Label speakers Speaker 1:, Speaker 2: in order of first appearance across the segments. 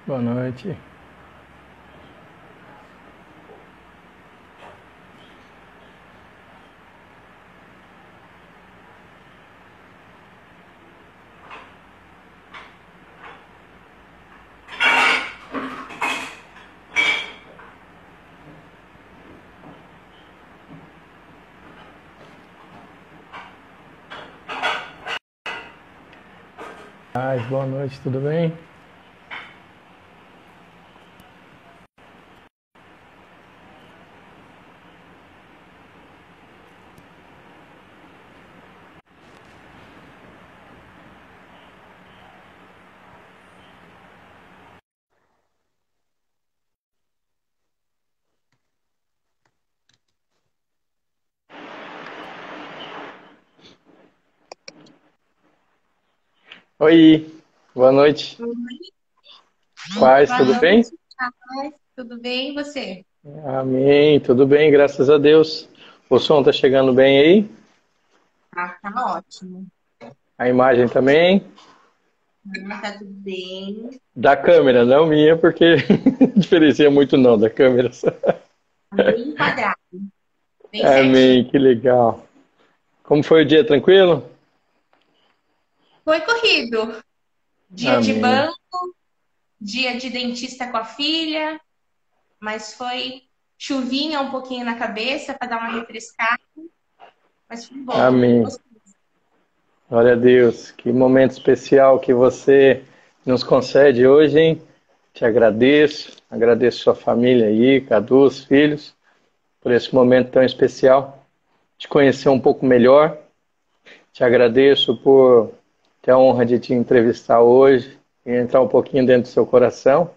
Speaker 1: Boa noite. Boa noite, tudo bem? Oi, boa noite.
Speaker 2: Oi,
Speaker 1: Paz,
Speaker 2: boa
Speaker 1: tudo bem?
Speaker 2: noite, Thais. Tudo bem? E você?
Speaker 1: Amém, tudo bem, graças a Deus. O som tá chegando bem aí?
Speaker 2: Tá ótimo.
Speaker 1: A imagem também?
Speaker 2: Tá tudo bem.
Speaker 1: Da câmera, não minha, porque diferencia muito não da câmera.
Speaker 2: Tá bem enquadrado, bem
Speaker 1: Amém,
Speaker 2: certinho.
Speaker 1: que legal. Como foi o dia, tranquilo?
Speaker 2: Foi corrido. Dia de
Speaker 1: Amém,
Speaker 2: banco, dia de dentista com a filha, mas foi chuvinha um pouquinho na cabeça para dar uma refrescada, mas foi bom.
Speaker 1: amém. Glória a Deus. Que momento especial que você nos concede hoje, hein? Te agradeço, agradeço sua família aí, Cadu, os filhos, por esse momento tão especial, te conhecer um pouco melhor. Te agradeço por ter a honra de te entrevistar hoje e entrar um pouquinho dentro do seu coração.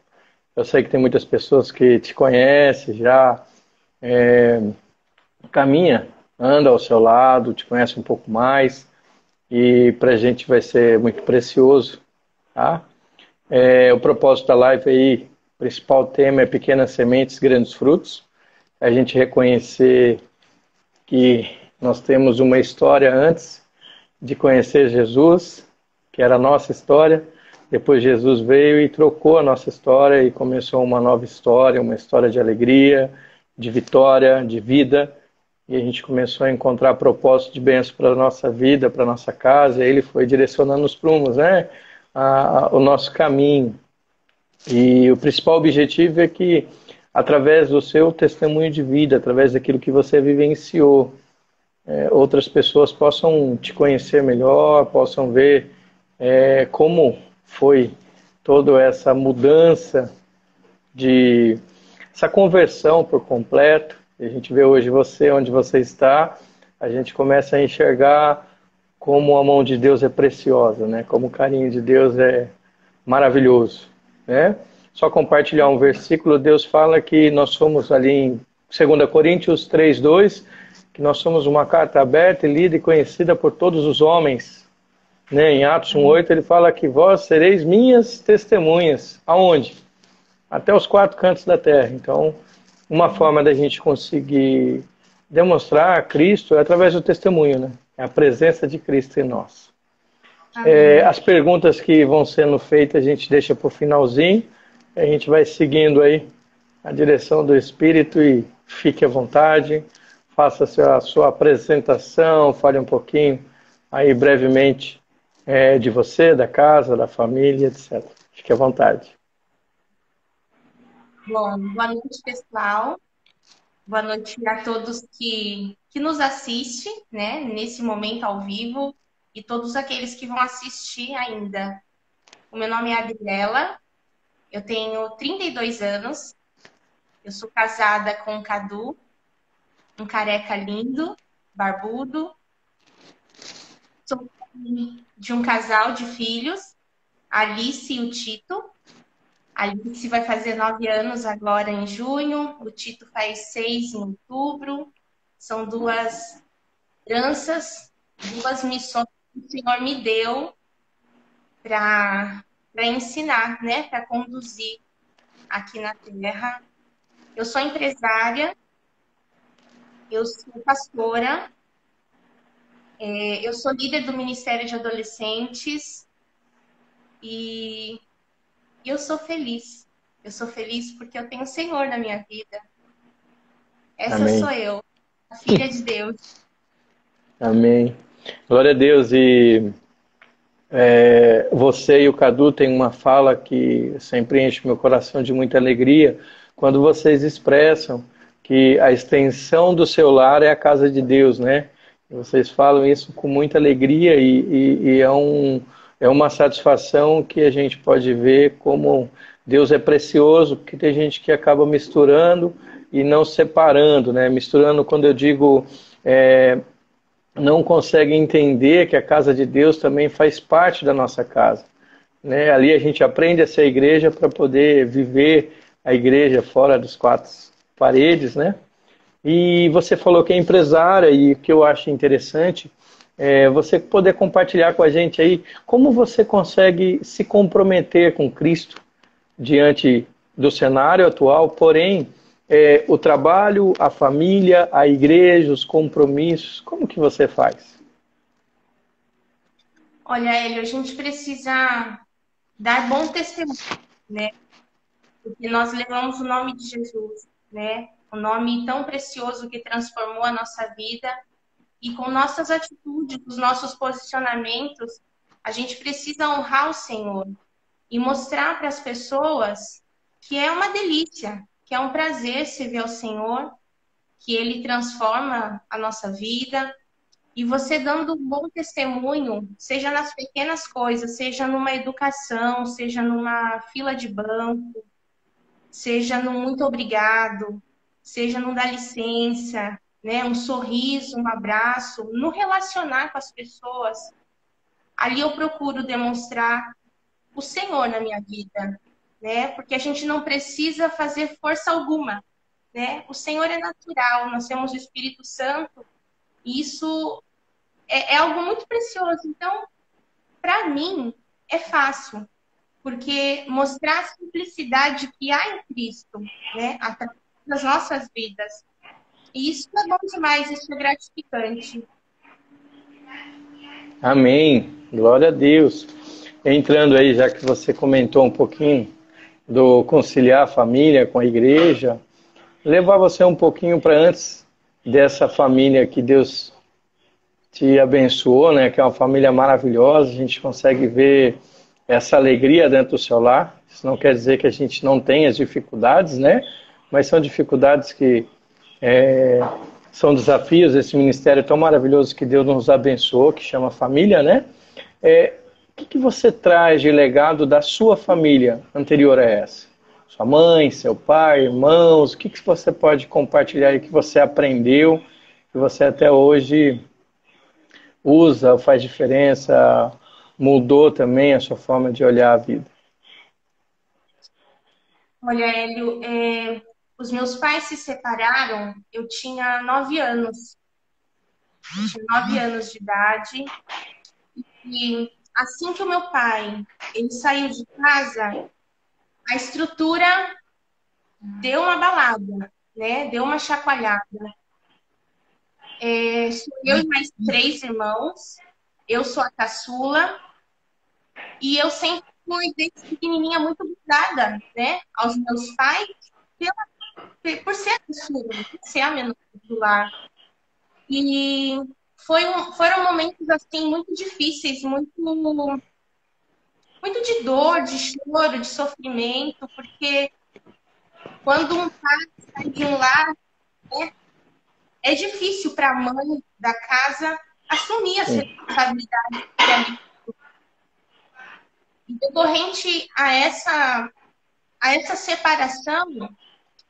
Speaker 1: Eu sei que tem muitas pessoas que te conhecem, já caminha, anda ao seu lado, te conhece um pouco mais e para a gente vai ser muito precioso, tá? O propósito da live aí, o principal tema é pequenas sementes, grandes frutos. A gente reconhecer que nós temos uma história antes de conhecer Jesus, que era a nossa história. Depois Jesus veio e trocou a nossa história e começou uma nova história, uma história de alegria, de vitória, de vida. E a gente começou a encontrar propósito de bênção para a nossa vida, para a nossa casa. E ele foi direcionando os prumos, né? O nosso caminho. E o principal objetivo é que, através do seu testemunho de vida, através daquilo que você vivenciou, outras pessoas possam te conhecer melhor, possam ver como foi toda essa mudança de essa conversão por completo. A gente vê hoje você onde você está, a gente começa a enxergar como a mão de Deus é preciosa, né? Como o carinho de Deus é maravilhoso, né? Só compartilhar um versículo, Deus fala que nós somos ali em 2 Coríntios 3:2, que nós somos uma carta aberta, lida e conhecida por todos os homens, né? Em Atos 1:8 ele fala que vós sereis minhas testemunhas. Aonde? Até os quatro cantos da terra. Então, uma forma da gente conseguir demonstrar Cristo é através do testemunho, né? É a presença de Cristo em nós.
Speaker 2: Amém.
Speaker 1: As perguntas que vão sendo feitas a gente deixa para o finalzinho. A gente vai seguindo aí a direção do Espírito e fique à vontade. Faça a sua apresentação, fale um pouquinho aí brevemente de você, da casa, da família, etc. Fique à vontade.
Speaker 2: Bom, boa noite, pessoal. Boa noite a todos que nos assistem, né, nesse momento ao vivo e todos aqueles que vão assistir ainda. O meu nome é Adriela, eu tenho 32 anos, eu sou casada com o Cadu, um careca lindo, barbudo, sou mãe de um casal de filhos, a Alice e o Tito. A Alice vai fazer 9 anos agora em junho, o Tito faz 6 em outubro. São duas heranças, duas missões que o Senhor me deu para ensinar, né? Para conduzir aqui na Terra. Eu sou empresária, eu sou pastora, eu sou líder do Ministério de Adolescentes e E eu sou feliz. Eu sou feliz porque eu tenho o Senhor na minha vida. Essa
Speaker 1: Amém.
Speaker 2: sou eu, a filha de Deus.
Speaker 1: Amém. Glória a Deus. E você e o Cadu têm uma fala que sempre enche meu coração de muita alegria quando vocês expressam que a extensão do seu lar é a casa de Deus, né? E vocês falam isso com muita alegria e é uma satisfação que a gente pode ver como Deus é precioso, porque tem gente que acaba misturando e não separando, né? Misturando, quando eu digo não consegue entender que a casa de Deus também faz parte da nossa casa, né? Ali a gente aprende a ser igreja para poder viver a igreja fora dos quatro paredes, né? E você falou que é empresária e o que eu acho interessante é você poder compartilhar com a gente aí como você consegue se comprometer com Cristo diante do cenário atual, porém o trabalho, a família, a igreja, os compromissos, como que você faz?
Speaker 2: Olha, Hélio, a gente precisa dar bom testemunho, né? Porque nós levamos o nome de Jesus, né? O nome tão precioso que transformou a nossa vida. E com nossas atitudes, os nossos posicionamentos, a gente precisa honrar o Senhor e mostrar para as pessoas que é uma delícia, que é um prazer servir ao Senhor, que Ele transforma a nossa vida. E você dando um bom testemunho, seja nas pequenas coisas, seja numa educação, seja numa fila de banco, seja no muito obrigado, seja no dá licença, né? Um sorriso, um abraço, no relacionar com as pessoas. Ali eu procuro demonstrar o Senhor na minha vida, né? Porque a gente não precisa fazer força alguma, né? O Senhor é natural, nós temos o Espírito Santo, e isso é algo muito precioso. Então, para mim, é fácil, porque mostrar a simplicidade que há em Cristo, né, através das nossas vidas. E isso é bom demais, isso é gratificante.
Speaker 1: Amém. Glória a Deus. Entrando aí, já que você comentou um pouquinho do conciliar a família com a igreja, levar você um pouquinho para antes dessa família que Deus te abençoou, né? Que é uma família maravilhosa. A gente consegue ver essa alegria dentro do seu lar. Isso não quer dizer que a gente não tenha as dificuldades, né? Mas são dificuldades que são desafios desse ministério tão maravilhoso que Deus nos abençoou, que chama família, né? O que você traz de legado da sua família anterior a essa? Sua mãe, seu pai, irmãos, o que você pode compartilhar aí que você aprendeu, que você até hoje usa, faz diferença, mudou também a sua forma de olhar a vida?
Speaker 2: Olha, Hélio, os meus pais se separaram, eu tinha 9 anos. Eu tinha 9 anos de idade. E assim que o meu pai ele saiu de casa, a estrutura deu uma balada, né? Deu uma chacoalhada. Sou eu e mais 3 irmãos. Eu sou a caçula. E eu sempre fui, desde pequenininha, muito grudada, né? Aos meus pais, por ser a caçula, por ser a menor do lar. E foram momentos, assim, muito difíceis, muito de dor, de choro, de sofrimento, porque quando um pai sai de um lar, né, é difícil para a mãe da casa assumir as
Speaker 1: Sim.
Speaker 2: responsabilidades que ali. E decorrente a essa separação,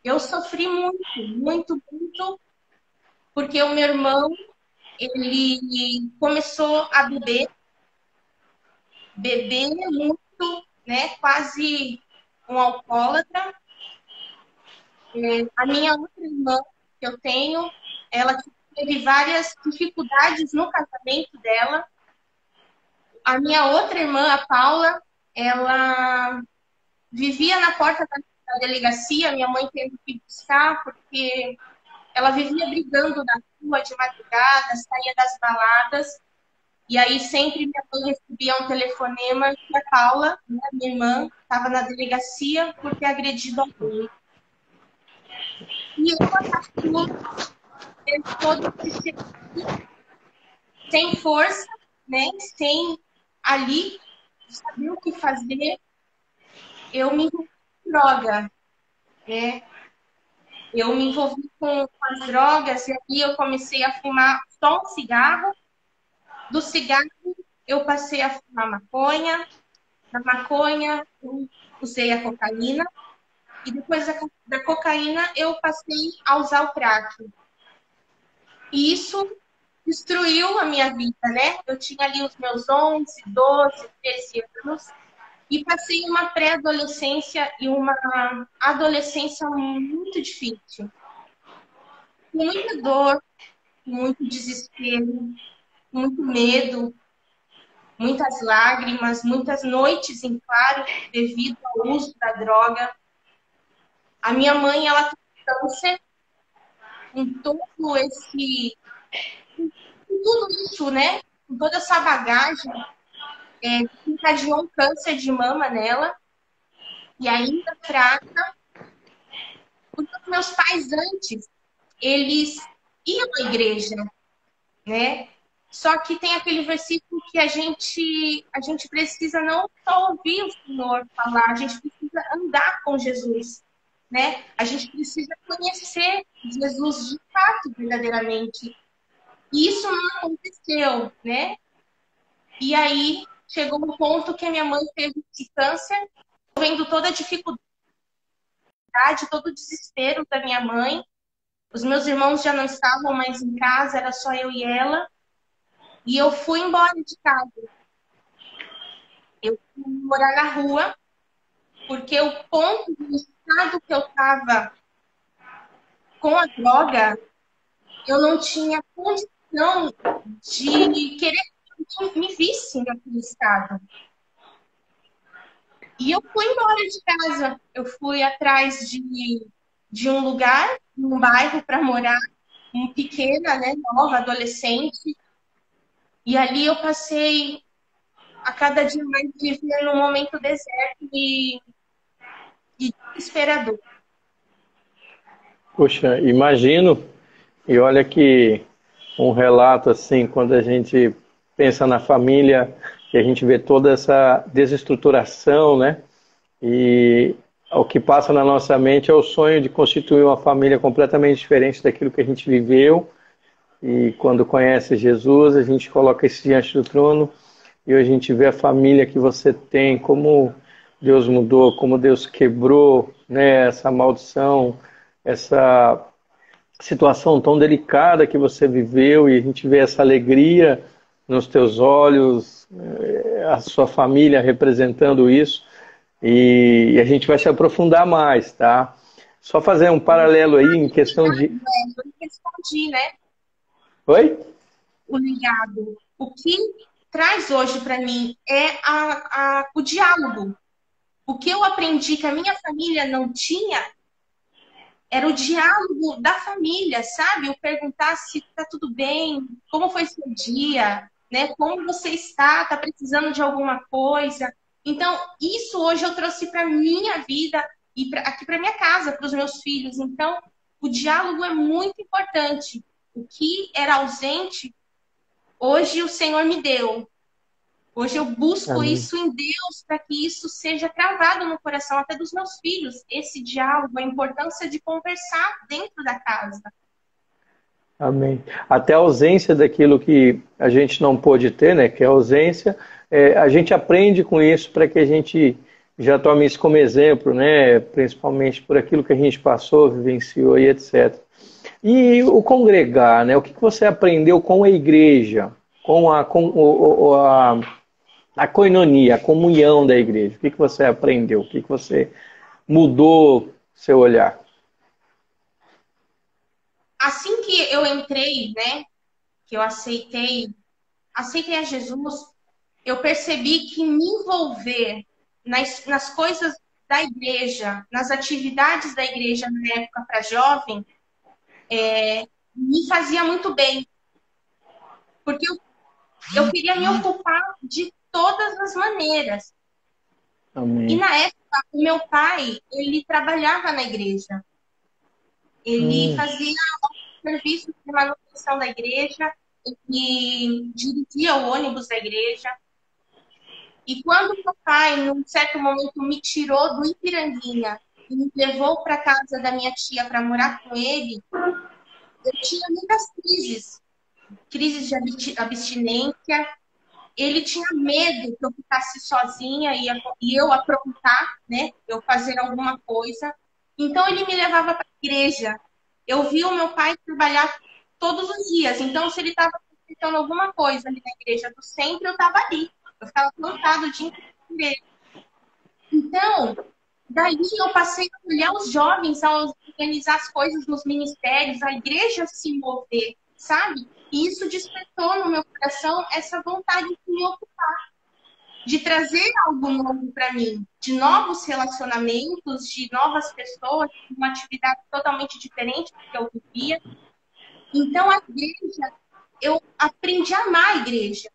Speaker 2: eu sofri muito, muito, muito, porque o meu irmão, ele começou a beber muito, né, quase um alcoólatra. A minha outra irmã que eu tenho, ela teve várias dificuldades no casamento dela. A minha outra irmã, a Paula, ela vivia na porta da delegacia, minha mãe teve que buscar, porque ela vivia brigando na rua de madrugada, saía das baladas. E aí sempre minha mãe recebia um telefonema que a Paula, né, minha irmã, estava na delegacia por ter agredido alguém. E eu, aquilo, todo sem força, né, sem ali saber o que fazer, eu me envolvi com droga, né? Eu me envolvi com as drogas e aí eu comecei a fumar só um cigarro. Do cigarro eu passei a fumar maconha. Da maconha eu usei a cocaína. E depois da cocaína eu passei a usar o crack. E isso destruiu a minha vida, né? Eu tinha ali os meus 11, 12, 13 anos. E passei uma pré-adolescência e uma adolescência muito difícil. Com muita dor, muito desespero, muito medo, muitas lágrimas, muitas noites em claro devido ao uso da droga. A minha mãe, ela tem câncer, com todo esse, com tudo isso, né? Com toda essa bagagem, encadeou um câncer de mama nela e ainda fraca, porque os meus pais antes, eles iam à igreja, né? Só que tem aquele versículo que a gente precisa não só ouvir o Senhor falar, a gente precisa andar com Jesus, né? A gente precisa conhecer Jesus de fato, verdadeiramente. E isso não aconteceu, né? E aí chegou um ponto que a minha mãe teve esse câncer, vendo toda a dificuldade, todo o desespero da minha mãe. Os meus irmãos já não estavam mais em casa, era só eu e ela. E eu fui embora de casa. Eu fui morar na rua, porque o ponto do estado que eu estava com a droga, eu não tinha condição de querer que alguém me visse naquele estado. E eu fui embora de casa. Eu fui atrás de um lugar, um bairro para morar, pequena, né, nova, adolescente. E ali eu passei a cada dia mais vivendo num momento deserto e desesperador.
Speaker 1: Poxa, imagino, e olha que um relato assim, quando a gente pensa na família, que a gente vê toda essa desestruturação, né? E o que passa na nossa mente é o sonho de constituir uma família completamente diferente daquilo que a gente viveu. E quando conhece Jesus, a gente coloca isso diante do trono e a gente vê a família que você tem, como Deus mudou, como Deus quebrou, né, essa maldição, essa situação tão delicada que você viveu, e a gente vê essa alegria nos teus olhos, a sua família representando isso, e a gente vai se aprofundar mais, tá? Só fazer um paralelo aí em questão de...
Speaker 2: Eu respondi, né?
Speaker 1: Oi?
Speaker 2: O legado. O que traz hoje para mim é o diálogo. O que eu aprendi que a minha família não tinha era o diálogo da família, sabe? O perguntar se está tudo bem, como foi seu dia, né? Como você está? Está precisando de alguma coisa? Então, isso hoje eu trouxe para minha vida e aqui para minha casa, para os meus filhos. Então, o diálogo é muito importante. O que era ausente, hoje o Senhor me deu. Hoje eu busco
Speaker 1: Amém.
Speaker 2: isso em Deus para que isso seja travado no coração até dos meus filhos. Esse diálogo, a importância de conversar dentro da casa.
Speaker 1: Amém. Até a ausência daquilo que a gente não pôde ter, né? Que é a ausência, a gente aprende com isso para que a gente já tome isso como exemplo, né? Principalmente por aquilo que a gente passou, vivenciou e etc. E o congregar, né? O que você aprendeu com a igreja, a koinonia, a comunhão da igreja? O que você aprendeu? O que você mudou seu olhar?
Speaker 2: Assim que eu entrei, né, que eu aceitei a Jesus, eu percebi que me envolver nas coisas da igreja, nas atividades da igreja na época para jovem, me fazia muito bem, porque eu eu queria me ocupar de todas as maneiras. E
Speaker 1: Amém.
Speaker 2: na época, o meu pai, ele trabalhava na igreja. Ele
Speaker 1: Hum,
Speaker 2: fazia serviço de manutenção da igreja, ele dirigia o ônibus da igreja. E quando meu pai, num certo momento, me tirou do Ipiranguinha e me levou para casa da minha tia para morar com ele, eu tinha muitas crises de abstinência. Ele tinha medo que eu ficasse sozinha e eu aprontar, né? Eu fazer alguma coisa. Então ele me levava para a igreja. Eu via o meu pai trabalhar todos os dias. Então, se ele estava acontecendo alguma coisa ali na igreja do centro, eu estava ali. Eu ficava plantado o dia inteiro na igreja. Então, daí eu passei a olhar os jovens a organizar as coisas nos ministérios, a igreja se mover, sabe? E isso despertou no meu coração essa vontade de me ocupar, de trazer algo novo para mim, de novos relacionamentos, de novas pessoas, de uma atividade totalmente diferente do que eu vivia. Então, a igreja, eu aprendi a amar a igreja.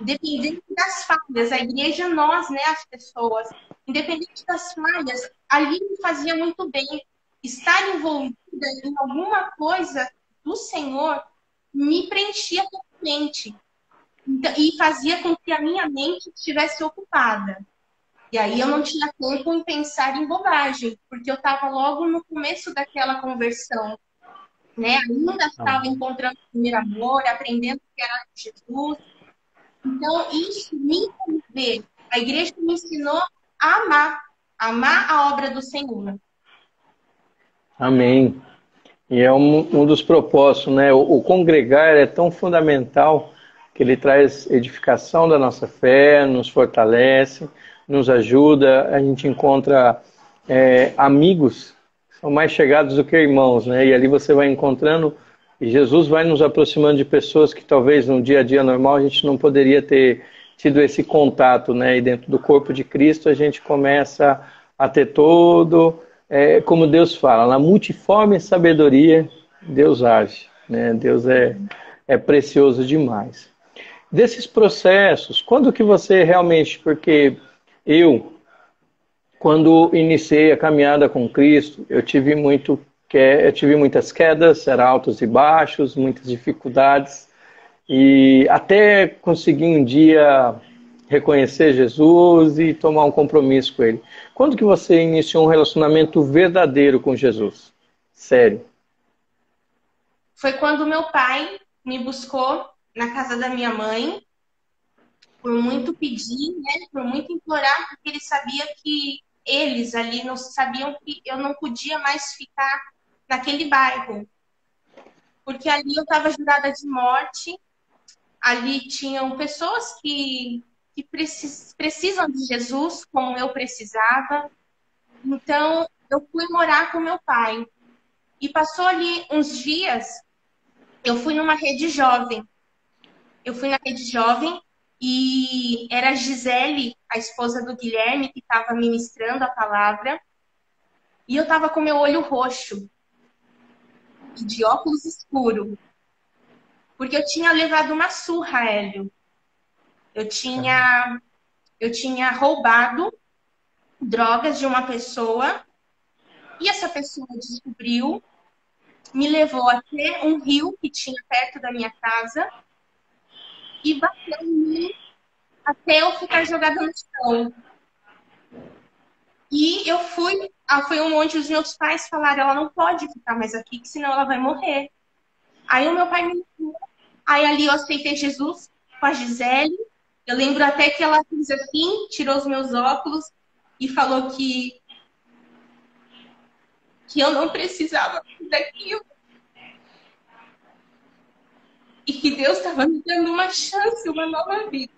Speaker 2: Independente das falhas, a igreja, nós, né, as pessoas, independente das falhas, ali me fazia muito bem. Estar envolvida em alguma coisa do Senhor me preenchia totalmente. E fazia com que a minha mente estivesse ocupada. E aí eu não tinha tempo em pensar em bobagem, porque eu estava logo no começo daquela conversão, né? Ainda estava
Speaker 1: amém.
Speaker 2: encontrando o primeiro amor, aprendendo que era Jesus. Então, isso me envolver. A igreja me ensinou a amar a obra do Senhor.
Speaker 1: Amém. E é um dos propósitos, né? O congregar é tão fundamental que ele traz edificação da nossa fé, nos fortalece, nos ajuda, a gente encontra amigos que são mais chegados do que irmãos, né? E ali você vai encontrando, e Jesus vai nos aproximando de pessoas que talvez no dia a dia normal a gente não poderia ter tido esse contato, né? E dentro do corpo de Cristo a gente começa a ter todo como Deus fala, na multiforme sabedoria, Deus age. Né? Deus é precioso demais. Desses processos, quando que você realmente, porque eu, quando iniciei a caminhada com Cristo, eu tive muitas quedas, eram altos e baixos, muitas dificuldades, e até conseguir um dia reconhecer Jesus e tomar um compromisso com Ele. Quando que você iniciou um relacionamento verdadeiro com Jesus? Sério?
Speaker 2: Foi quando meu pai me buscou na casa da minha mãe, por muito pedir, né, por muito implorar, porque ele sabia que eles ali não sabiam que eu não podia mais ficar naquele bairro, porque ali eu estava jurada de morte, ali tinham pessoas que precisam de Jesus, como eu precisava. Então, eu fui morar com meu pai. E passou ali uns dias, eu fui numa rede jovem. Eu fui na rede jovem e era a Gisele, a esposa do Guilherme, que estava ministrando a palavra. E eu estava com meu olho roxo e de óculos escuro, porque eu tinha levado uma surra, Hélio. Eu tinha, eu tinha roubado drogas de uma pessoa e essa pessoa descobriu, me levou até um rio que tinha perto da minha casa e bateu em mim até eu ficar jogada no chão. E eu fui, foi onde os meus pais falaram, ela não pode ficar mais aqui, que senão ela vai morrer. Aí o meu pai me levou, aí ali eu aceitei Jesus com a Gisele. Eu lembro até que ela fez assim, tirou os meus óculos e falou que eu não precisava daquilo. E que Deus estava me dando uma chance, uma nova vida.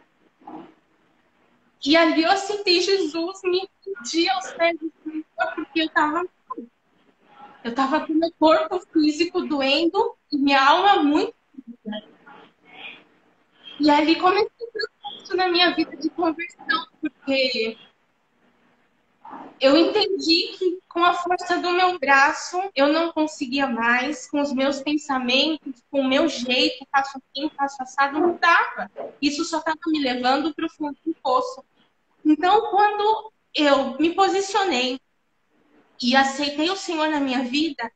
Speaker 2: E ali eu aceitei Jesus, me rendi aos pés do Senhor, porque eu estava com meu corpo físico doendo e minha alma muito. E ali comecei um processo na minha vida de conversão, porque eu entendi que com a força do meu braço eu não conseguia mais, com os meus pensamentos, com o meu jeito, faço assim, faço assado, não dava. Isso só estava me levando para o fundo do poço. Então, quando eu me posicionei e aceitei o Senhor na minha vida,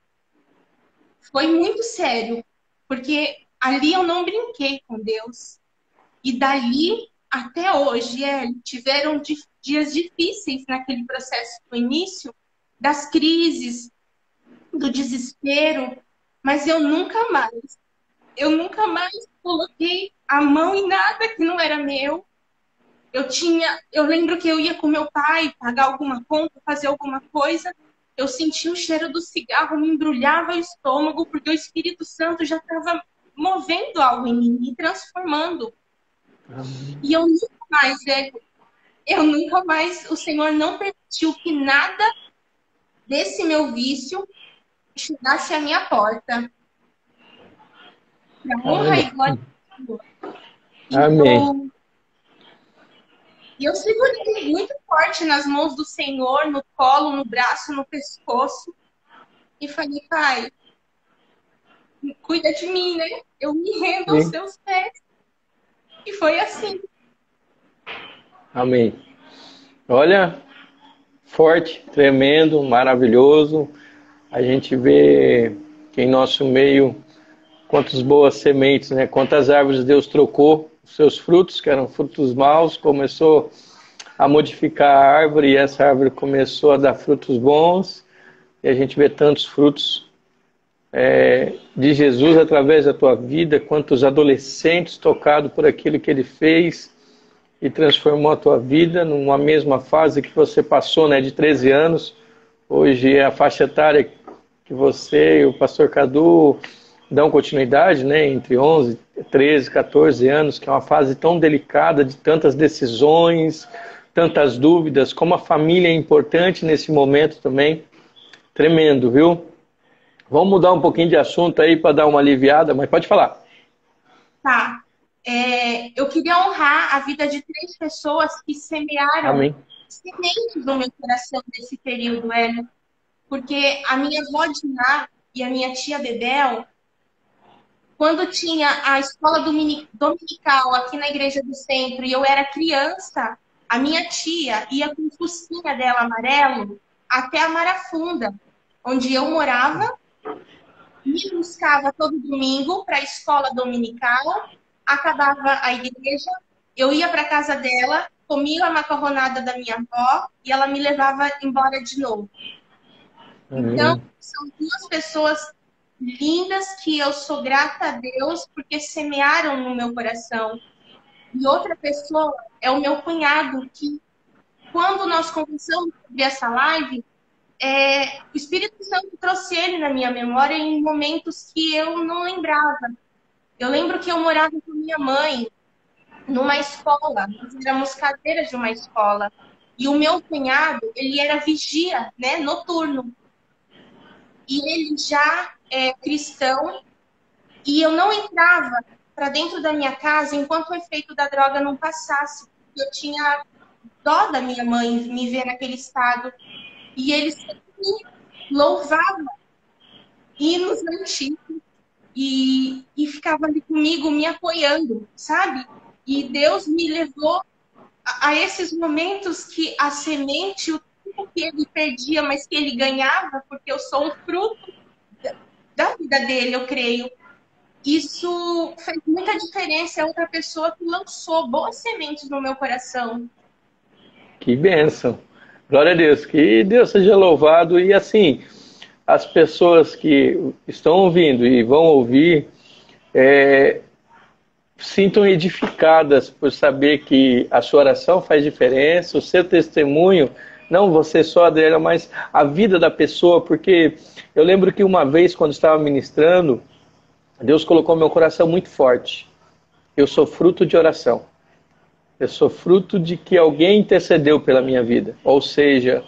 Speaker 2: foi muito sério, porque ali eu não brinquei com Deus. E dali até hoje, tiveram dias difíceis naquele processo do início, das crises, do desespero, mas eu nunca mais coloquei a mão em nada que não era meu. Eu lembro que eu ia com meu pai pagar alguma conta, fazer alguma coisa, eu sentia o cheiro do cigarro, me embrulhava o estômago, porque o Espírito Santo já estava movendo algo em mim, me transformando. E eu nunca mais, o Senhor não permitiu que nada desse meu vício chegasse à minha porta. Para honra e glória do Senhor.
Speaker 1: Amém.
Speaker 2: E eu segurei muito forte nas mãos do Senhor, no colo, no braço, no pescoço. E falei, pai, cuida de mim, né? Eu me rendo aos seus pés. E foi assim.
Speaker 1: Amém. Olha, forte, tremendo, maravilhoso. A gente vê que em nosso meio quantas boas sementes, né? Quantas árvores Deus trocou os seus frutos, que eram frutos maus, começou a modificar a árvore e essa árvore começou a dar frutos bons. E a gente vê tantos frutos de Jesus através da tua vida, quantos adolescentes tocados por aquilo que ele fez e transformou a tua vida numa mesma fase que você passou, né, de 13 anos. Hoje é a faixa etária que você e o pastor Cadu dão continuidade, né, entre 11, 13, 14 anos, que é uma fase tão delicada, de tantas decisões, tantas dúvidas, como a família é importante nesse momento também. Tremendo, viu? Vamos mudar um pouquinho de assunto aí para dar uma aliviada, mas pode falar.
Speaker 2: Tá. Eu queria honrar a vida de 3 pessoas que semearam
Speaker 1: Amém.
Speaker 2: sementes no meu coração nesse período, Hélio. Porque a minha avó Diná e a minha tia Bebel, quando tinha a escola dominical aqui na igreja do centro e eu era criança, a minha tia ia com o fusquinha dela amarelo até a Marafunda, onde eu morava, me buscava todo domingo para a escola dominical, acabava a igreja, eu ia para a casa dela, comia a macarronada da minha avó e ela me levava embora de novo. Então, são 2 pessoas lindas que eu sou grata a Deus porque semearam no meu coração. E outra pessoa é o meu cunhado, que quando nós conversamos sobre essa live, o Espírito Santo trouxe ele na minha memória em momentos que eu não lembrava. Eu lembro que eu morava com minha mãe numa escola, nós éramos cadeiras de uma escola. E o meu cunhado, ele era vigia, né, noturno. E ele já é cristão, e eu não entrava para dentro da minha casa enquanto o efeito da droga não passasse. Eu tinha dó da minha mãe me ver naquele estado. E ele sempre louvava hinos antigos e ficava ali comigo, me apoiando, sabe? E Deus me levou a esses momentos que a semente, o tempo que ele perdia, mas que ele ganhava, porque eu sou um fruto da vida dele, eu creio. Isso fez muita diferença. É outra pessoa que lançou boas sementes no meu coração.
Speaker 1: Que bênção. Glória a Deus. Que Deus seja louvado. E assim, as pessoas que estão ouvindo e vão ouvir, sintam edificadas por saber que a sua oração faz diferença, o seu testemunho, não você só, Adriana, mas a vida da pessoa, porque eu lembro que uma vez, quando estava ministrando, Deus colocou no meu coração muito forte. Eu sou fruto de oração. Eu sou fruto de que alguém intercedeu pela minha vida. Ou seja,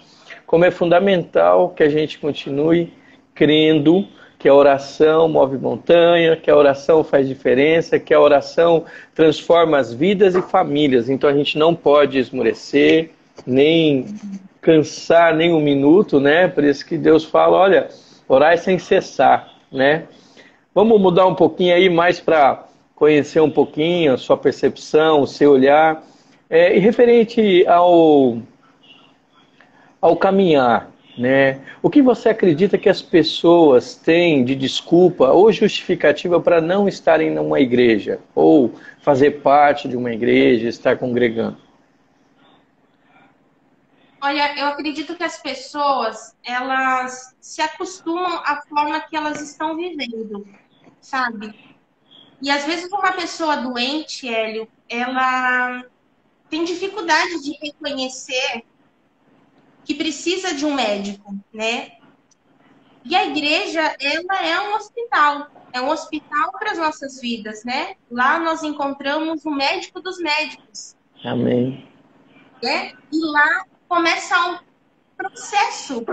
Speaker 1: como é fundamental que a gente continue crendo que a oração move montanha, que a oração faz diferença, que a oração transforma as vidas e famílias. Então a gente não pode esmorecer, nem cansar nem um minuto, né? Por isso que Deus fala, olha, orai sem cessar, né? Vamos mudar um pouquinho aí mais para conhecer um pouquinho a sua percepção, o seu olhar. E referente ao caminhar, né? O que você acredita que as pessoas têm de desculpa ou justificativa para não estarem numa igreja? Ou fazer parte de uma igreja, estar congregando?
Speaker 2: Olha, eu acredito que as pessoas, elas se acostumam à forma que elas estão vivendo, sabe? E às vezes uma pessoa doente, Hélio, ela tem dificuldade de reconhecer que precisa de um médico, né? E a igreja, ela é um hospital para as nossas vidas, né? Lá nós encontramos o médico dos médicos,
Speaker 1: Amém.
Speaker 2: né? E lá começa um processo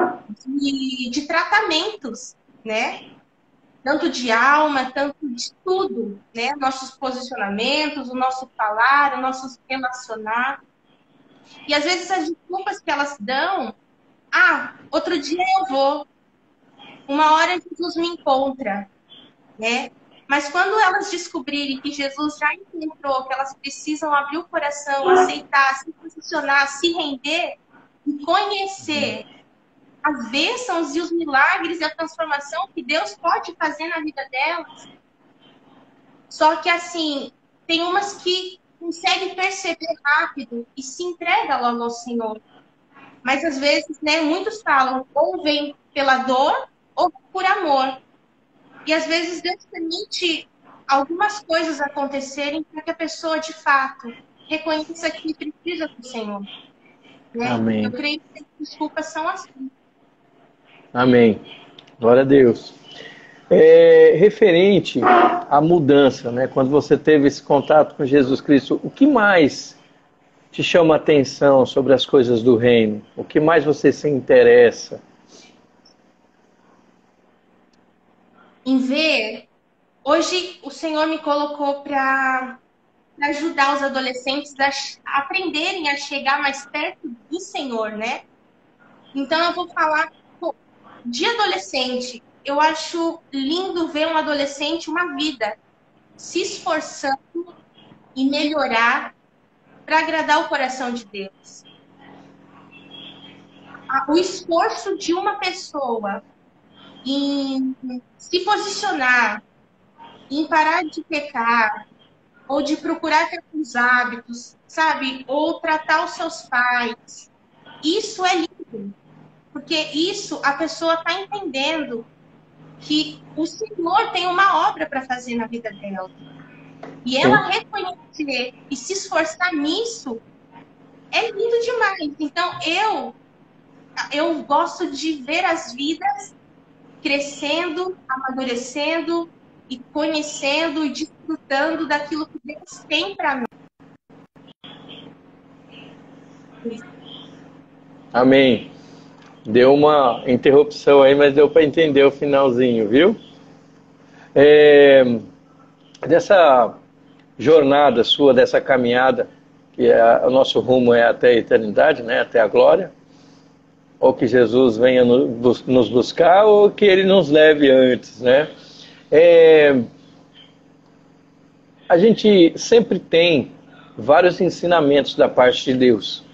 Speaker 2: de tratamentos, né? Tanto de alma, tanto de tudo, né? Nossos posicionamentos, o nosso falar, o nosso se relacionar. E às vezes as desculpas que elas dão, outro dia eu vou, uma hora Jesus me encontra, né? Mas quando elas descobrirem que Jesus já encontrou, que elas precisam abrir o coração, aceitar, se posicionar, se render e conhecer as bênçãos e os milagres e a transformação que Deus pode fazer na vida delas. Só que, assim, tem umas que conseguem perceber rápido e se entrega logo ao Senhor. Mas, às vezes, né, muitos falam, ou vem pela dor ou por amor. E, às vezes, Deus permite algumas coisas acontecerem para que a pessoa, de fato, reconheça que precisa do Senhor. Né? Eu
Speaker 1: Amém.
Speaker 2: creio que as desculpas são assim.
Speaker 1: Amém. Glória a Deus. Referente à mudança, né? Quando você teve esse contato com Jesus Cristo, o que mais te chama a atenção sobre as coisas do reino? O que mais você se interessa?
Speaker 2: Em ver, hoje o Senhor me colocou para ajudar os adolescentes a aprenderem a chegar mais perto do Senhor, né? Então eu vou falar de adolescente. Eu acho lindo ver um adolescente, uma vida, se esforçando e melhorar para agradar o coração de Deus. O esforço de uma pessoa em se posicionar, em parar de pecar, ou de procurar ter os hábitos, sabe? Ou tratar os seus pais. Isso é lindo, porque isso a pessoa está entendendo que o Senhor tem uma obra para fazer na vida dela. E
Speaker 1: Sim.
Speaker 2: ela reconhecer e se esforçar nisso é lindo demais. Então, eu gosto de ver as vidas crescendo, amadurecendo e conhecendo e desfrutando daquilo que Deus tem para nós.
Speaker 1: Amém. Deu uma interrupção aí, mas deu para entender o finalzinho, viu? Dessa jornada sua, dessa caminhada, que o nosso rumo é até a eternidade, né? Até a glória. Ou que Jesus venha nos buscar, ou que Ele nos leve antes, né? A gente sempre tem vários ensinamentos da parte de Deus.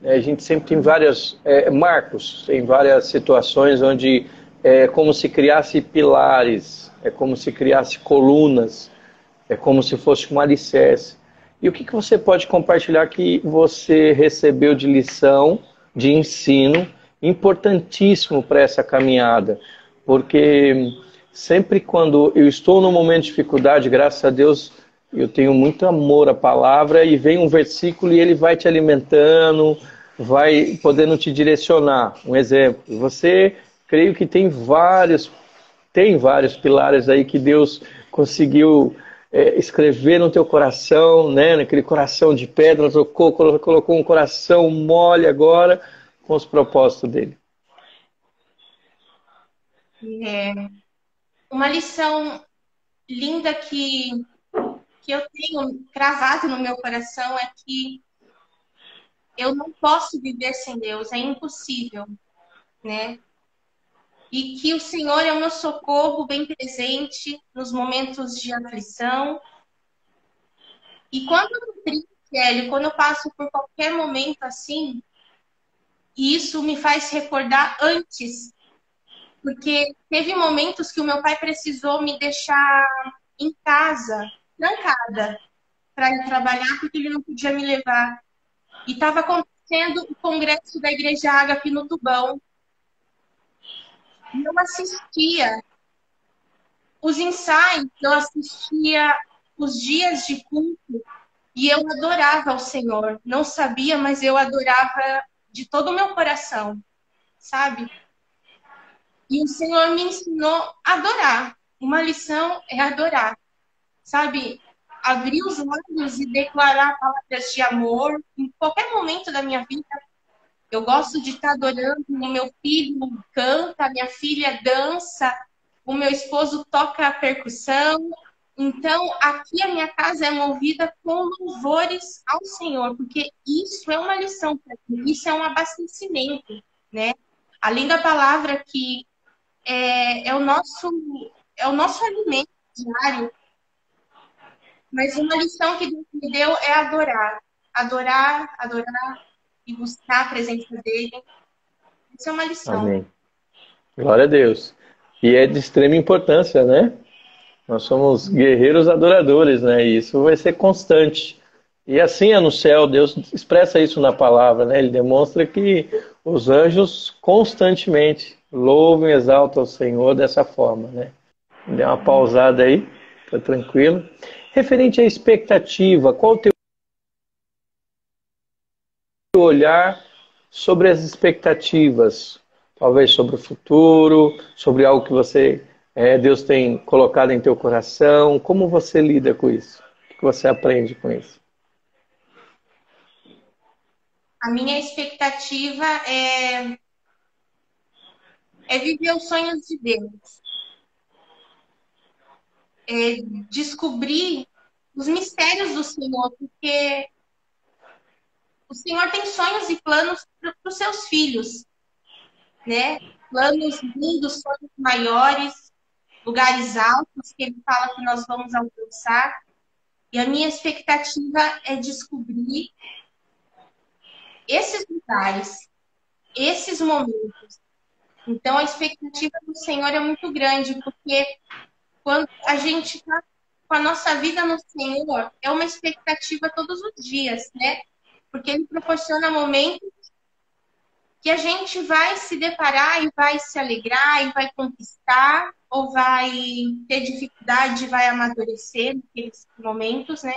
Speaker 1: A gente sempre tem vários marcos, tem várias situações onde é como se criasse pilares, é como se criasse colunas, é como se fosse um alicerce. E o que você pode compartilhar que você recebeu de lição, de ensino, importantíssimo para essa caminhada? Porque sempre quando eu estou num momento de dificuldade, graças a Deus, eu tenho muito amor à palavra e vem um versículo e ele vai te alimentando, vai podendo te direcionar. Um exemplo, você, creio que tem vários pilares aí que Deus conseguiu escrever no teu coração, né? Naquele coração de pedra, colocou um coração mole agora com os propósitos dele.
Speaker 2: Uma lição linda que eu tenho cravado no meu coração é que eu não posso viver sem Deus, é impossível, né? E que o Senhor é o meu socorro bem presente nos momentos de aflição. E quando eu tô triste, Hélio, quando eu passo por qualquer momento assim, isso me faz recordar antes, porque teve momentos que o meu pai precisou me deixar em casa, trancada, para ir trabalhar, porque ele não podia me levar. E estava acontecendo o congresso da Igreja Ágape no Tubão. E eu assistia os ensaios, eu assistia os dias de culto e eu adorava ao Senhor. Não sabia, mas eu adorava de todo o meu coração, sabe? E o Senhor me ensinou a adorar. Uma lição é adorar, sabe? Abrir os olhos e declarar palavras de amor em qualquer momento da minha vida. Eu gosto de estar adorando, o meu filho canta, minha filha dança, o meu esposo toca a percussão. Então, aqui a minha casa é movida com louvores ao Senhor, porque isso é uma lição para mim, isso é um abastecimento, né? Além da palavra que é o nosso alimento diário, mas uma lição que Deus me deu é adorar. Adorar, adorar e buscar a presença dele. Isso é uma lição.
Speaker 1: Amém. Glória a Deus. E é de extrema importância, né? Nós somos guerreiros adoradores, né? E isso vai ser constante. E assim é no céu, Deus expressa isso na palavra, né? Ele demonstra que os anjos constantemente louvam e exaltam o Senhor dessa forma, né? Dê uma pausada aí, tá tranquilo. Referente à expectativa, qual o teu olhar sobre as expectativas? Talvez sobre o futuro, sobre algo que Deus tem colocado em teu coração. Como você lida com isso? O que você aprende com isso?
Speaker 2: A minha expectativa é viver os sonhos de Deus, é descobrir os mistérios do Senhor, porque o Senhor tem sonhos e planos para os seus filhos, né? Planos lindos, sonhos maiores, lugares altos que Ele fala que nós vamos alcançar. E a minha expectativa é descobrir esses lugares, esses momentos. Então, a expectativa do Senhor é muito grande, porque quando a gente está com a nossa vida no Senhor, é uma expectativa todos os dias, né? Porque Ele proporciona momentos que a gente vai se deparar e vai se alegrar e vai conquistar, ou vai ter dificuldade, vai amadurecer naqueles momentos, né?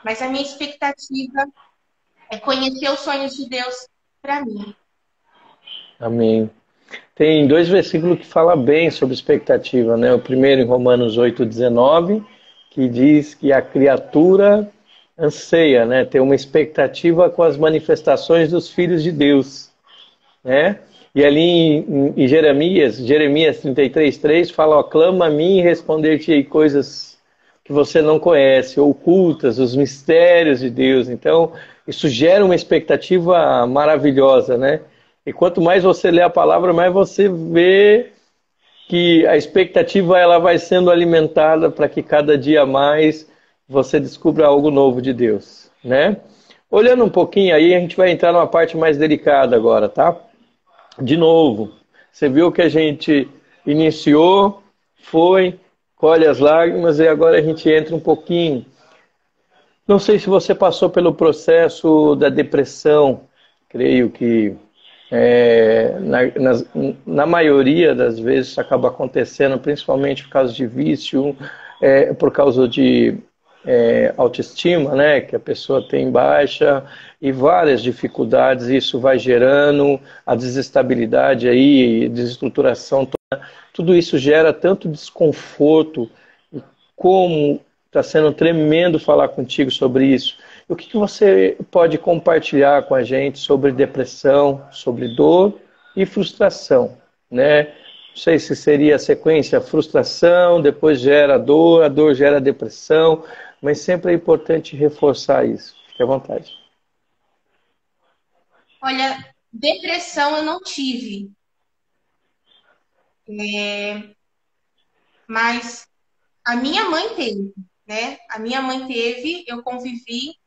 Speaker 2: Mas a minha expectativa é conhecer os sonhos de Deus para mim.
Speaker 1: Amém. Tem dois versículos que falam bem sobre expectativa, né? O primeiro em Romanos 8,19, que diz que a criatura anseia, né? Ter uma expectativa com as manifestações dos filhos de Deus, né? E ali em Jeremias 33,3 fala, ó, clama a mim e responder-te-ei coisas que você não conhece, ocultas, os mistérios de Deus. Então, isso gera uma expectativa maravilhosa, né? E quanto mais você lê a palavra, mais você vê que a expectativa ela vai sendo alimentada para que cada dia mais você descubra algo novo de Deus, né? Olhando um pouquinho aí, a gente vai entrar numa parte mais delicada agora, tá? De novo, você viu que a gente iniciou, foi, colhe as lágrimas e agora a gente entra um pouquinho. Não sei se você passou pelo processo da depressão, creio que na maioria das vezes isso acaba acontecendo, principalmente por causa de vício, por causa de autoestima, né, que a pessoa tem baixa e várias dificuldades, isso vai gerando a desestabilidade aí, desestruturação, tudo isso gera tanto desconforto, como está sendo tremendo falar contigo sobre isso. O que você pode compartilhar com a gente sobre depressão, sobre dor e frustração, né? Não sei se seria a sequência frustração, depois gera a dor gera depressão, mas sempre é importante reforçar isso. Fique à vontade.
Speaker 2: Olha, depressão eu não tive, mas a minha mãe teve, né? A minha mãe teve, eu convivi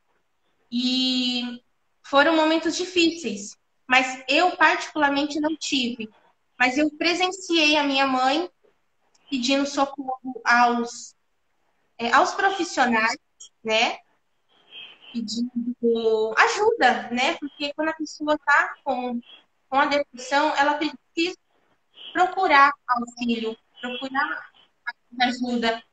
Speaker 2: e foram momentos difíceis, mas eu particularmente não tive. Mas eu presenciei a minha mãe pedindo socorro aos profissionais, né? Pedindo ajuda, né? Porque quando a pessoa está com a depressão, ela precisa procurar auxílio, procurar ajuda.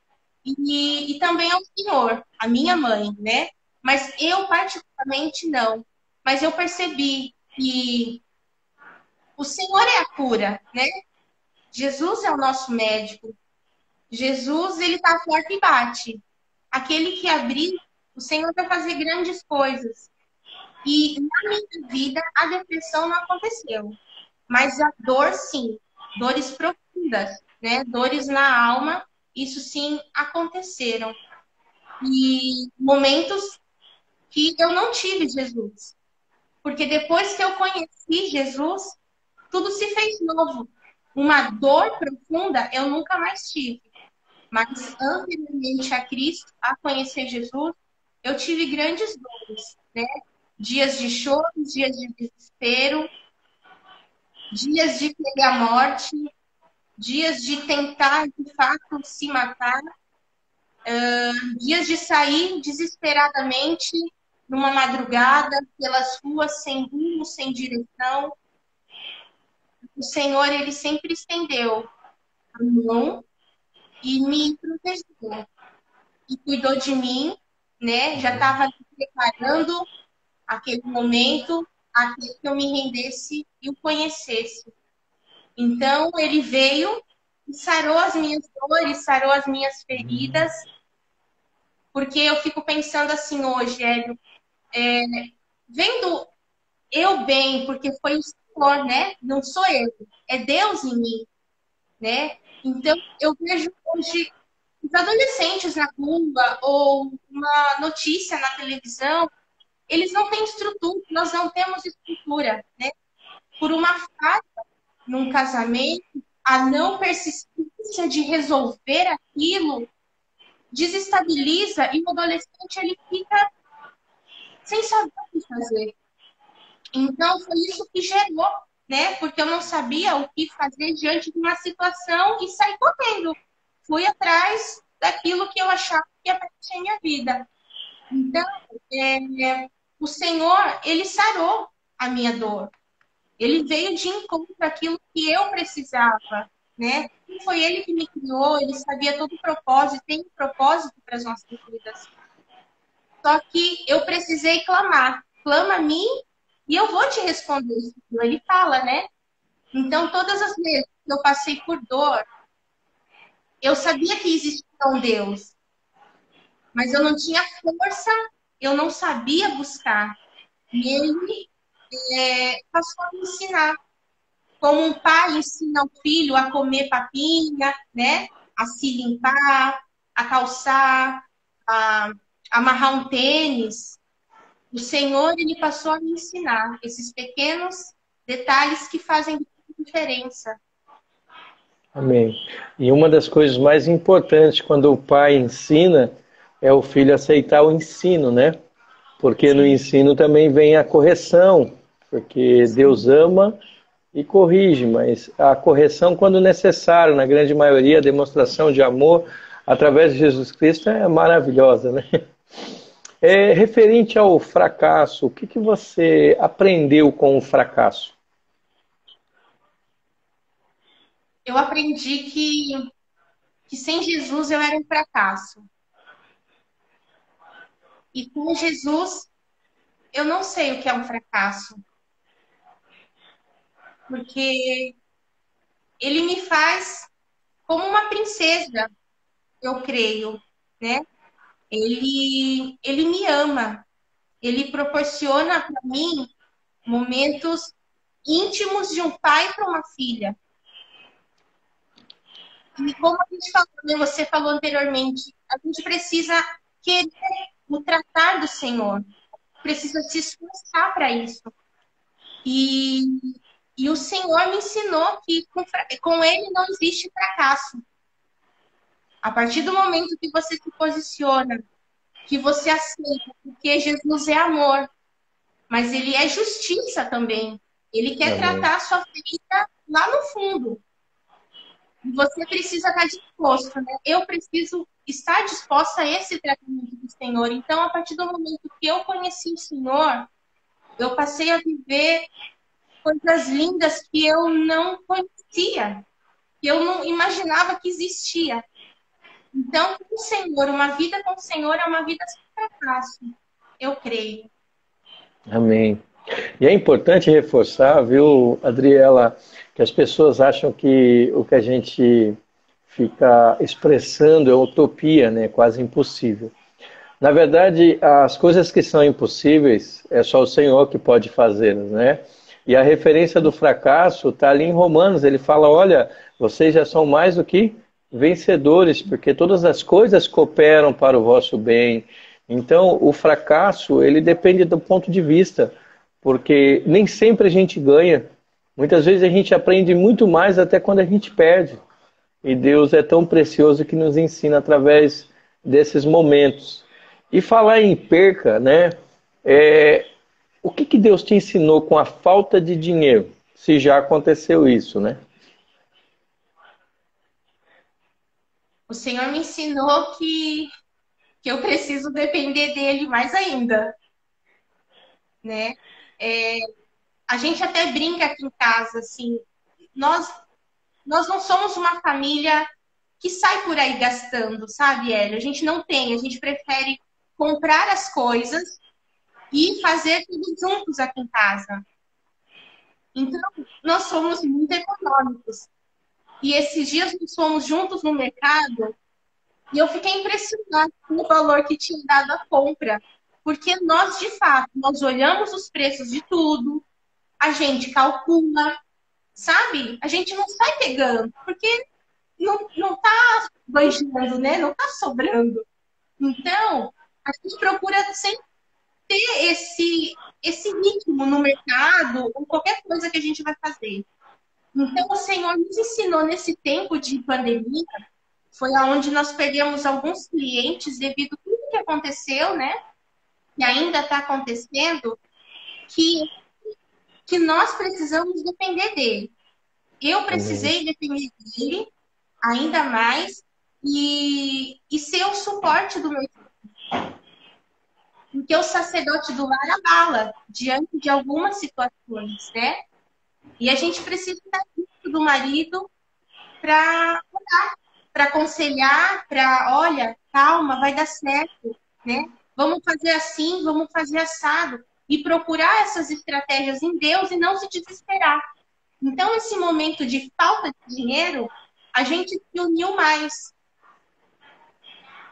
Speaker 2: E também ao Senhor, a minha mãe, né? Mas eu, particularmente, não. Mas eu percebi que o Senhor é a cura, né? Jesus é o nosso médico. Jesus, ele tá forte e bate. Aquele que abrir, o Senhor vai fazer grandes coisas. E na minha vida, a depressão não aconteceu. Mas a dor, sim. Dores profundas, né? Dores na alma, isso sim aconteceram. E momentos que eu não tive Jesus. Porque depois que eu conheci Jesus, tudo se fez novo. Uma dor profunda eu nunca mais tive. Mas anteriormente a Cristo, a conhecer Jesus, eu tive grandes dores, né? Dias de choro, dias de desespero, dias de querer a morte, dias de tentar, de fato, se matar, dias de sair desesperadamente numa madrugada pelas ruas sem rumo, sem direção. O Senhor, ele sempre estendeu a mão e me protegeu e cuidou de mim, né? Já estava preparando aquele momento até que eu me rendesse e o conhecesse. Então, ele veio e sarou as minhas dores, sarou as minhas feridas, porque eu fico pensando assim hoje, Hélio, vendo eu bem, porque foi o Senhor, né? Não sou eu, é Deus em mim, né? Então, eu vejo hoje os adolescentes na rua ou uma notícia na televisão, eles não têm estrutura, nós não temos estrutura, né? Por uma falha num casamento, a não persistência de resolver aquilo desestabiliza e o adolescente ele fica sem saber o que fazer. Então foi isso que gerou, né? Porque eu não sabia o que fazer diante de uma situação e saí correndo. Fui atrás daquilo que eu achava que ia acontecer em minha vida. Então, o Senhor, ele sarou a minha dor. Ele veio de encontro àquilo que eu precisava, né? E foi ele que me criou, ele sabia todo o propósito, tem um propósito para as nossas vidas. Só que eu precisei clamar. Clama a mim e eu vou te responder. Ele fala, né? Então, todas as vezes que eu passei por dor, eu sabia que existia um Deus, mas eu não tinha força, eu não sabia buscar. E ele passou a me ensinar. Como um pai ensina o filho a comer papinha, né? A se limpar, a calçar, a amarrar um tênis. O Senhor, ele passou a me ensinar esses pequenos detalhes que fazem diferença.
Speaker 1: Amém. E uma das coisas mais importantes quando o pai ensina é o filho aceitar o ensino, né? Porque no
Speaker 2: Sim,
Speaker 1: ensino também vem a correção, porque Deus ama e corrige, mas a correção, quando necessário, na grande maioria, a demonstração de amor através de Jesus Cristo é maravilhosa, né? Referente ao fracasso, o que que você aprendeu com o fracasso?
Speaker 2: eu aprendi que sem Jesus eu era um fracasso. E com Jesus eu não sei o que é um fracasso, porque ele me faz como uma princesa, eu creio, né? Ele me ama, ele proporciona para mim momentos íntimos de um pai para uma filha. E como a gente falou, né, você falou anteriormente, a gente precisa querer o tratar do Senhor, precisa se esforçar para isso. E, e o Senhor me ensinou que com Ele não existe fracasso. A partir do momento que você se posiciona, que você aceita, porque Jesus é amor, mas Ele é justiça também. Ele quer
Speaker 1: Amém.
Speaker 2: tratar a sua ferida lá no fundo. E você precisa estar disposto, né? Eu preciso estar disposta a esse tratamento do Senhor. Então, a partir do momento que eu conheci o Senhor, eu passei a viver coisas lindas que eu não conhecia, que eu não imaginava que existia. Então, com o Senhor, uma vida com o Senhor é uma vida sem fracasso, eu creio.
Speaker 1: Amém. E é importante reforçar, viu, Adriela, que as pessoas acham que o que a gente fica expressando é utopia, né? Quase impossível. Na verdade, as coisas que são impossíveis é só o Senhor que pode fazê-las, né? E a referência do fracasso está ali em Romanos. Ele fala: olha, vocês já são mais do que vencedores, porque todas as coisas cooperam para o vosso bem. Então, o fracasso, ele depende do ponto de vista, porque nem sempre a gente ganha. Muitas vezes a gente aprende muito mais até quando a gente perde. E Deus é tão precioso que nos ensina através desses momentos. E falar em perca, né? O que Deus te ensinou com a falta de dinheiro? Se já aconteceu isso, né?
Speaker 2: O Senhor me ensinou que eu preciso depender dele mais ainda, né? É, a gente até brinca aqui em casa, assim, nós, nós não somos uma família que sai por aí gastando, sabe, Hélio? A gente não tem, a gente prefere comprar as coisas e fazer tudo juntos aqui em casa. Então, nós somos muito econômicos. E esses dias nós fomos juntos no mercado e eu fiquei impressionada com o valor que tinha dado a compra. Porque nós, de fato, nós olhamos os preços de tudo, a gente calcula, sabe? A gente não sai pegando, porque não tá banjando, né? Não tá sobrando. Então, a gente procura sempre ter esse ritmo no mercado ou qualquer coisa que a gente vai fazer. Então, o Senhor nos ensinou nesse tempo de pandemia, foi aonde nós perdemos alguns clientes devido a tudo que aconteceu, né? E ainda está acontecendo, que, que nós precisamos depender dele. Eu
Speaker 1: Amém.
Speaker 2: precisei depender dele ainda mais e ser o suporte do meu. Porque o sacerdote do lar abala diante de algumas situações, né? E a gente precisa estar junto do marido para aconselhar, para, olha, calma, vai dar certo, né? Vamos fazer assim, vamos fazer assado. E procurar essas estratégias em Deus e não se desesperar. Então, esse momento de falta de dinheiro, a gente se uniu mais.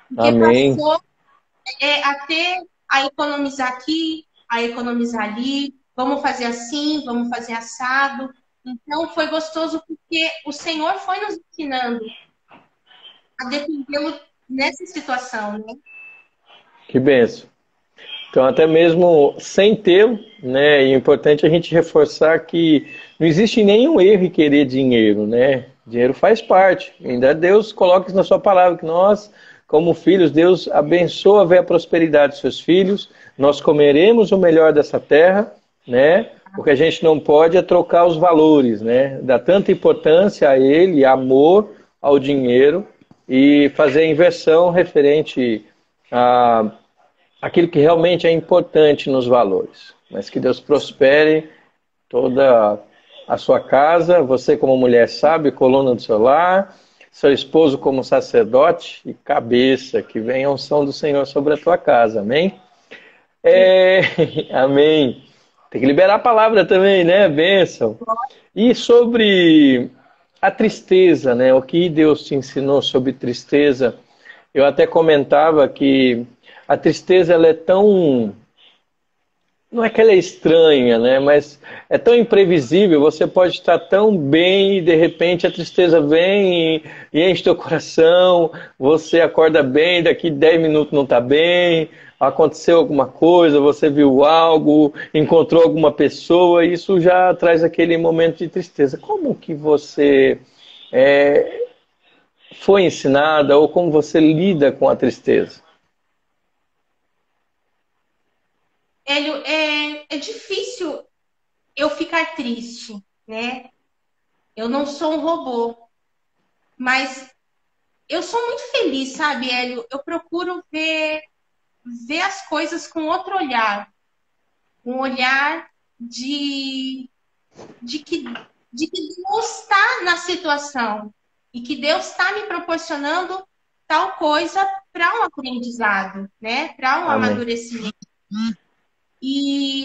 Speaker 2: Porque
Speaker 1: Amém.
Speaker 2: passou a ter, a economizar aqui, a economizar ali, vamos fazer assim, vamos fazer assado. Então foi gostoso porque o Senhor foi nos ensinando a dependê-lo nessa situação, né?
Speaker 1: Que benção. Então, até mesmo sem tê-lo, né? E é importante a gente reforçar que não existe nenhum erro em querer dinheiro, né? Dinheiro faz parte. Ainda Deus coloca isso na sua palavra, que nós, como filhos, Deus abençoa ver a prosperidade dos seus filhos. Nós comeremos o melhor dessa terra, né? O que a gente não pode é trocar os valores, né? Dar tanta importância a ele, amor ao dinheiro e fazer a inversão referente a aquilo que realmente é importante nos valores. Mas que Deus prospere toda a sua casa, você como mulher sábia, coluna do seu lar, seu esposo como sacerdote e cabeça, que venha a unção do Senhor sobre a tua casa, amém? É, amém. Tem que liberar a palavra também, né? Bênção. E sobre a tristeza, né? O que Deus te ensinou sobre tristeza? Eu até comentava que a tristeza ela é tão não é que ela é estranha, né? Mas é tão imprevisível. Você pode estar tão bem e de repente a tristeza vem e enche teu coração. Você acorda bem, daqui 10 minutos não está bem. Aconteceu alguma coisa, você viu algo, encontrou alguma pessoa, isso já traz aquele momento de tristeza. Como que você é, foi ensinada ou como você lida com a tristeza?
Speaker 2: Hélio, é difícil eu ficar triste, né? Eu não sou um robô, mas eu sou muito feliz, sabe, Hélio? Eu procuro ver as coisas com outro olhar, um olhar de, de que, de que Deus está na situação e que Deus está me proporcionando tal coisa para um aprendizado, né? Para um
Speaker 1: Amém.
Speaker 2: amadurecimento.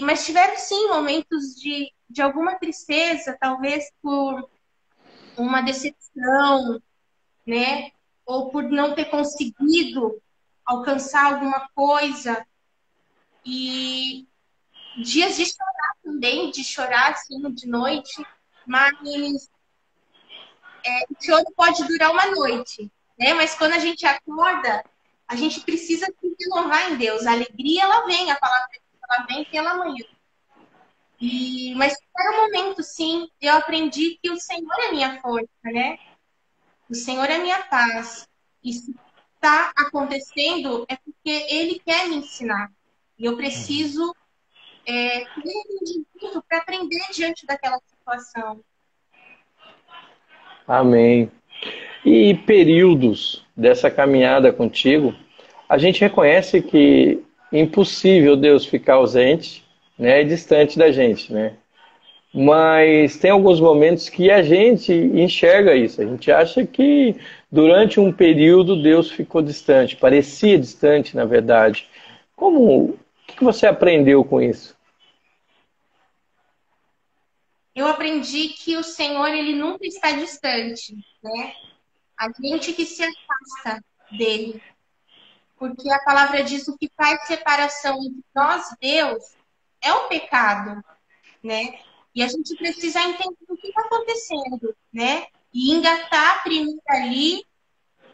Speaker 2: Mas tiveram sim momentos de alguma tristeza, talvez por uma decepção, né? Ou por não ter conseguido alcançar alguma coisa. E dias de chorar também, de chorar assim de noite, mas o choro pode durar uma noite, né? Mas quando a gente acorda, a gente precisa se renovar em Deus. A alegria, ela vem, a palavra de Deus, ela vem pela manhã. Mas era um momento, sim, eu aprendi que o Senhor é minha força, né? O Senhor é minha paz. E se está acontecendo, é porque Ele quer me ensinar. E eu preciso ter entendimento para aprender diante daquela situação.
Speaker 1: Amém. E períodos dessa caminhada contigo, a gente reconhece que é impossível Deus ficar ausente, né, e distante da gente, né? Mas tem alguns momentos que a gente enxerga isso. A gente acha que durante um período Deus ficou distante, parecia distante, na verdade. O que você aprendeu com isso?
Speaker 2: Eu aprendi que o Senhor, ele nunca está distante, né? A gente que se afasta dele. Porque a palavra diz o que faz separação entre nós e Deus é o pecado, né? E a gente precisa entender o que está acontecendo, né? E engatar primeiro ali,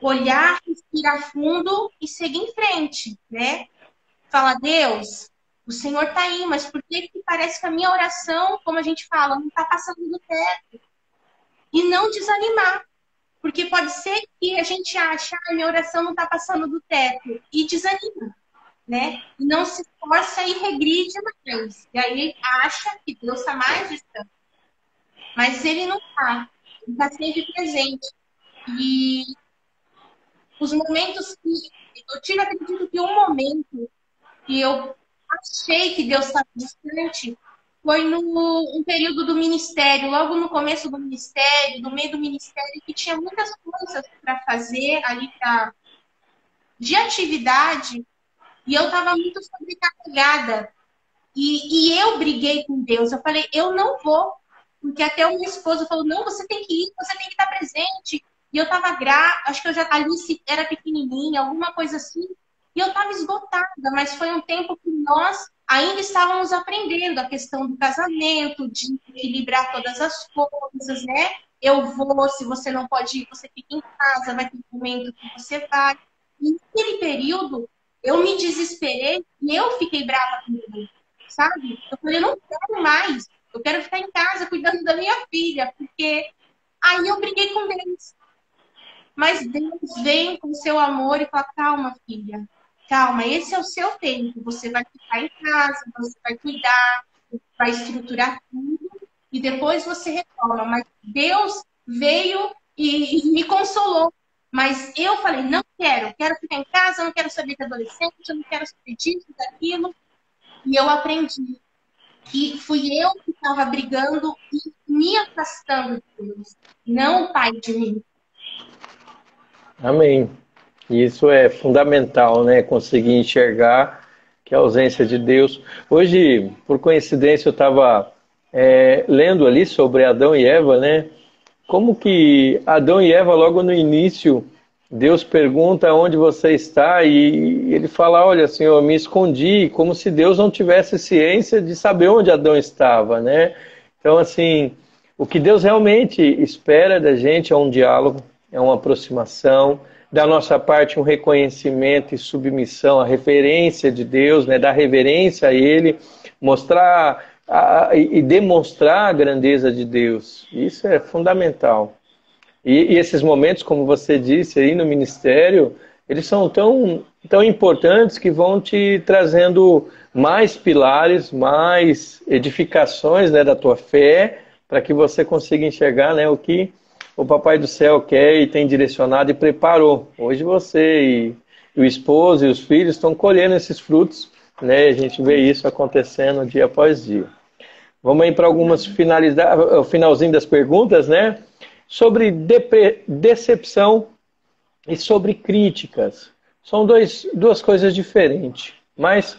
Speaker 2: olhar, respirar fundo e seguir em frente, né? Fala, Deus, o Senhor está aí, mas por que parece que a minha oração, como a gente fala, não está passando do teto? E não desanimar. Porque pode ser que a gente ache, ah, minha oração não está passando do teto, e desanima, né? E não se esforça e regride mais. E aí acha que Deus está mais distante. Mas ele não está. Ele está sempre presente. E os momentos que... Eu tive, acredito que um momento que eu achei que Deus estava distante foi no um período do ministério, logo no começo do ministério, no meio do ministério, que tinha muitas coisas para fazer ali de atividade, e eu estava muito sobrecarregada. E eu briguei com Deus. Eu falei, eu não vou. Porque até o meu esposo falou, não, você tem que ir, você tem que estar presente. E eu estava grávida, acho que eu já, a Alice era pequenininha, alguma coisa assim. E eu estava esgotada, mas foi um tempo que nós ainda estávamos aprendendo a questão do casamento, de equilibrar todas as coisas, né? Eu vou, se você não pode ir, você fica em casa, vai ter um momento que você vai. E naquele período, eu me desesperei e eu fiquei brava comigo, sabe? Eu falei, eu não quero mais, eu quero ficar em casa cuidando da minha filha, porque aí eu briguei com Deus. Mas Deus vem com seu amor e fala, calma, filha, calma, esse é o seu tempo, você vai ficar em casa, você vai cuidar, vai estruturar tudo, e depois você retorna. Mas Deus veio e me consolou. Mas eu falei, não quero ficar em casa, não quero saber de adolescente, eu não quero saber disso, daquilo. E eu aprendi que fui eu que estava brigando e me afastando de Deus, não o Pai de mim.
Speaker 1: Amém. Isso é fundamental, né? Conseguir enxergar que a ausência de Deus. Hoje, por coincidência, eu estava lendo ali sobre Adão e Eva, né? Como que Adão e Eva, logo no início, Deus pergunta onde você está e ele fala, olha, Senhor, eu me escondi, como se Deus não tivesse ciência de saber onde Adão estava, né? Então, assim, o que Deus realmente espera da gente é um diálogo, é uma aproximação, da nossa parte um reconhecimento e submissão à referência de Deus, né? Dar reverência a Ele, mostrar e demonstrar a grandeza de Deus. Isso é fundamental. E esses momentos, como você disse aí no ministério, eles são tão importantes que vão te trazendo mais pilares, mais edificações, né, da tua fé, para que você consiga enxergar, né, o que o Papai do Céu quer e tem direcionado e preparou. Hoje você e o esposo e os filhos estão colhendo esses frutos, né, a gente vê isso acontecendo dia após dia. Vamos aí para algumas o finalzinho das perguntas, né? Sobre decepção e sobre críticas. São duas coisas diferentes. Mas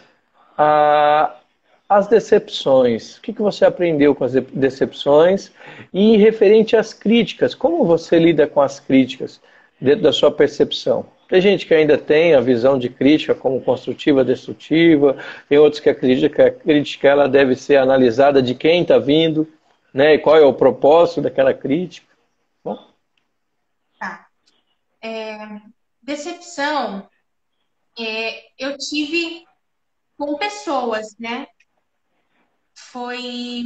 Speaker 1: as decepções, o que você aprendeu com as decepções? E referente às críticas, como você lida com as críticas dentro da sua percepção? Tem gente que ainda tem a visão de crítica como construtiva, destrutiva, tem outros que acreditam que a crítica ela deve ser analisada de quem está vindo, né? E qual é o propósito daquela crítica. Bom,
Speaker 2: Tá. Decepção, eu tive com pessoas, né? Foi,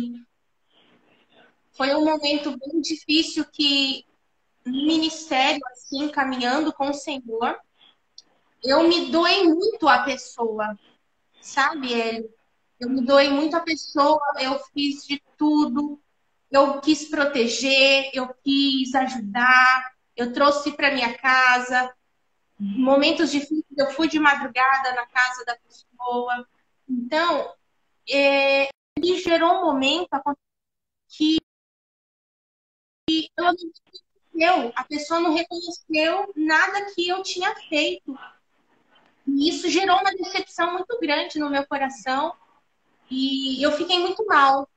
Speaker 2: foi um momento bem difícil que no ministério, assim, caminhando com o Senhor, eu me doei muito à pessoa, sabe, Hélio? Eu me doei muito à pessoa, eu fiz de tudo, eu quis proteger, eu quis ajudar, eu trouxe para minha casa. Momentos difíceis, eu fui de madrugada na casa da pessoa. Então, me gerou um momento que ela não reconheceu, a pessoa não reconheceu nada que eu tinha feito. E isso gerou uma decepção muito grande no meu coração. E eu fiquei muito mal,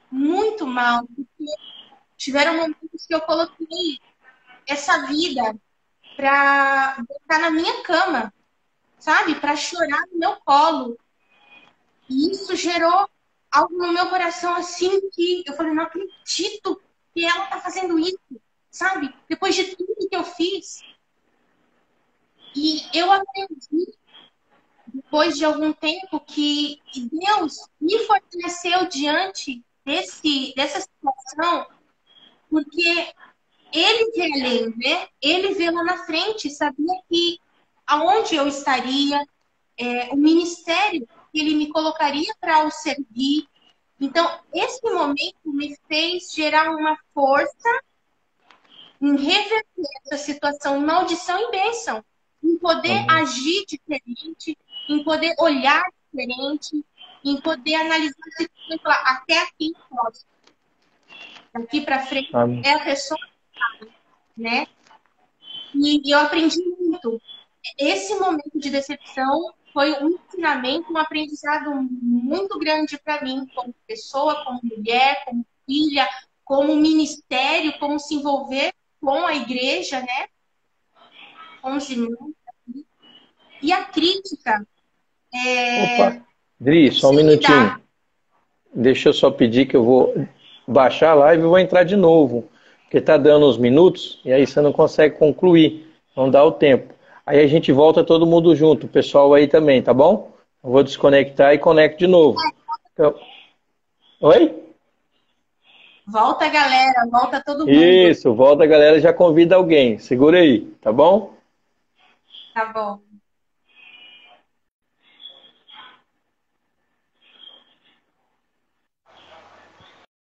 Speaker 2: porque tiveram momentos que eu coloquei essa vida para botar na minha cama, sabe? Para chorar no meu colo. E isso gerou algo no meu coração assim que eu falei, não acredito que ela tá fazendo isso, sabe? Depois de tudo que eu fiz. E eu aprendi, depois de algum tempo, que Deus me fortaleceu diante dessa situação, porque ele vê além, né? Ele vê lá na frente, sabia que aonde eu estaria, o ministério que ele me colocaria para o servir. Então, esse momento me fez gerar uma força em reverter essa situação, maldição e bênção, em poder
Speaker 1: amém.
Speaker 2: agir diferente, em poder olhar diferente, em poder analisar a situação e falar, até aqui posso, daqui para frente
Speaker 1: Amém.
Speaker 2: é a pessoa, né? E eu aprendi muito. Esse momento de decepção foi um ensinamento, um aprendizado muito grande para mim, como pessoa, como mulher, como filha, como ministério, como se envolver com a igreja, né? Com os irmãos. E a crítica,
Speaker 1: Opa, Dri, só um
Speaker 2: se
Speaker 1: minutinho.
Speaker 2: lidar.
Speaker 1: Deixa eu só pedir que eu vou baixar a live e vou entrar de novo. Porque tá dando uns minutos e aí você não consegue concluir. Não dá o tempo. Aí a gente volta todo mundo junto, o pessoal aí também, tá bom? Eu vou desconectar e conecto de novo. Então, oi?
Speaker 2: Volta, galera, volta todo mundo.
Speaker 1: Isso, volta a galera, já convida alguém. Segura aí, tá bom?
Speaker 2: Tá bom.